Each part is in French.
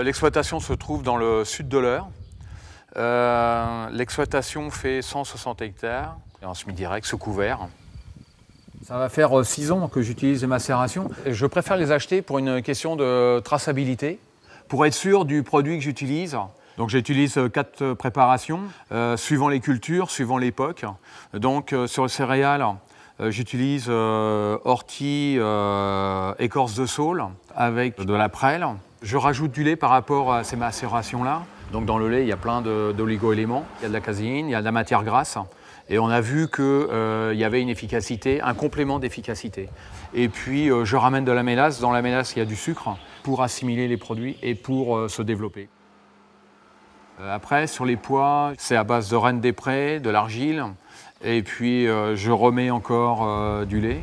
L'exploitation se trouve dans le sud de l'Eure. L'exploitation fait 160 hectares, en semi-direct, sous couvert. Ça va faire 6 ans que j'utilise les macérations. Je préfère les acheter pour une question de traçabilité, pour être sûr du produit que j'utilise. Donc j'utilise 4 préparations, suivant les cultures, suivant l'époque. Donc sur le céréales, j'utilise ortie, écorce de saule avec de la prêle. Je rajoute du lait par rapport à ces macérations-là. Donc dans le lait, il y a plein d'oligo-éléments. Il y a de la caséine, il y a de la matière grasse. Et on a vu qu'il y avait une efficacité, un complément d'efficacité. Et puis je ramène de la mélasse. Dans la mélasse, il y a du sucre pour assimiler les produits et pour se développer. Après, sur les pois, c'est à base de rennes des prés, de l'argile. Et puis je remets encore du lait.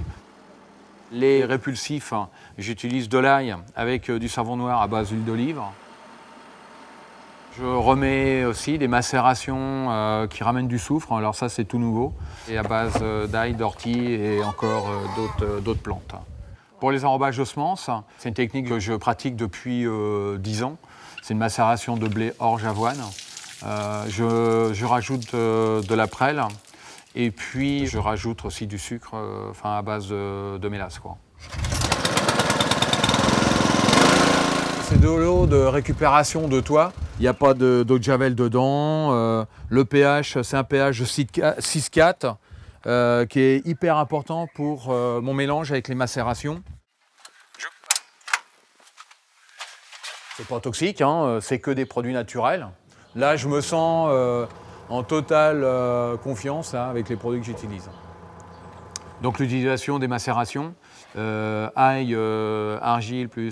Les répulsifs, j'utilise de l'ail avec du savon noir à base d'huile d'olive. Je remets aussi des macérations qui ramènent du soufre, alors ça c'est tout nouveau, et à base d'ail, d'ortie et encore d'autres plantes. Pour les enrobages de semences, c'est une technique que je pratique depuis 10 ans. C'est une macération de blé, orge, avoine. Je rajoute de la prêle et puis je rajoute aussi du sucre à base de mélasse, quoi. C'est de l'eau de récupération de toit. Il n'y a pas d'eau de javel dedans. Le pH, c'est un pH de 6,4 qui est hyper important pour mon mélange avec les macérations. C'est pas toxique, hein, c'est que des produits naturels. Là, je me sens en totale confiance là, avec les produits que j'utilise. Donc l'utilisation des macérations, ail, argile plus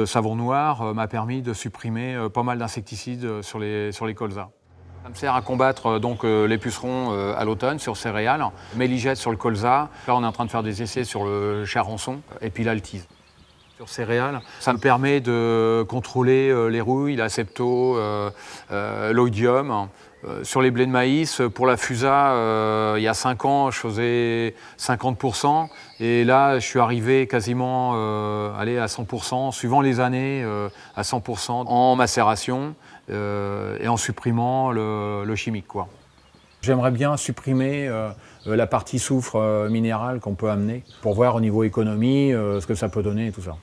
savon noir m'a permis de supprimer pas mal d'insecticides sur les colzas. Ça me sert à combattre donc, les pucerons à l'automne sur céréales, méligette sur le colza. Là, on est en train de faire des essais sur le charançon et puis l'altise. Sur céréales, ça me permet de contrôler les rouilles, la septo, l'oïdium. Sur les blés de maïs, pour la fusa, il y a 5 ans, je faisais 50%. Et là, je suis arrivé quasiment à 100%, suivant les années, à 100% en macération et en supprimant le chimique, quoi. J'aimerais bien supprimer la partie soufre minérale qu'on peut amener pour voir au niveau économie ce que ça peut donner et tout ça.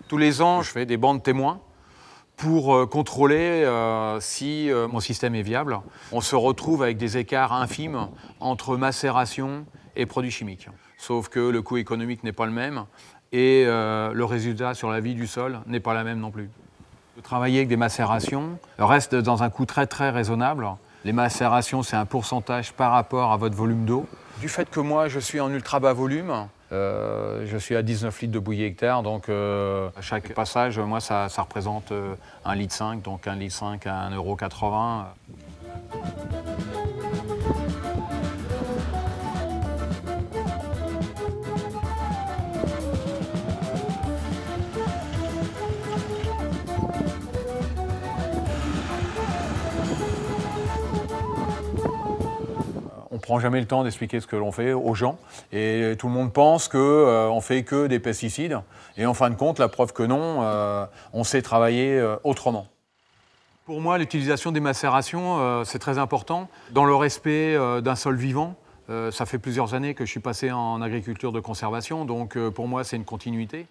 Tous les ans, je fais des bancs de témoins pour contrôler si mon système est viable. On se retrouve avec des écarts infimes entre macération et produits chimiques. Sauf que le coût économique n'est pas le même et le résultat sur la vie du sol n'est pas la même non plus. De travailler avec des macérations reste dans un coût très très raisonnable. Les macérations, c'est un pourcentage par rapport à votre volume d'eau. Du fait que moi, je suis en ultra bas volume, je suis à 19 litres de bouillie hectare, donc à chaque passage, moi, ça représente 1,5 litre, donc 1,5 litre à 1,80 €. On ne prend jamais le temps d'expliquer ce que l'on fait aux gens et tout le monde pense qu'on ne fait que des pesticides et en fin de compte, la preuve que non, on sait travailler autrement. Pour moi, l'utilisation des macérations, c'est très important. Dans le respect d'un sol vivant, ça fait plusieurs années que je suis passé en agriculture de conservation, donc pour moi, c'est une continuité.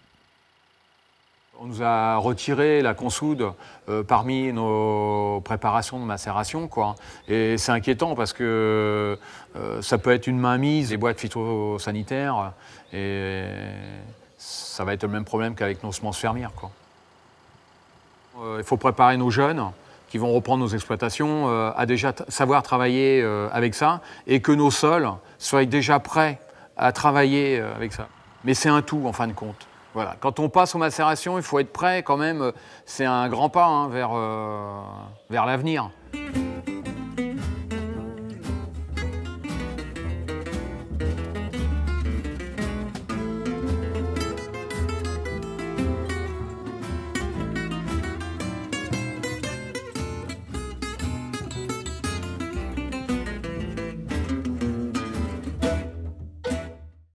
On nous a retiré la consoude parmi nos préparations de macération, quoi. Et c'est inquiétant parce que ça peut être une mainmise des boîtes phytosanitaires et ça va être le même problème qu'avec nos semences fermières, quoi. Il faut préparer nos jeunes qui vont reprendre nos exploitations à déjà savoir travailler avec ça et que nos sols soient déjà prêts à travailler avec ça. Mais c'est un tout en fin de compte. Voilà. Quand on passe aux macérations, il faut être prêt quand même. C'est un grand pas hein, vers l'avenir.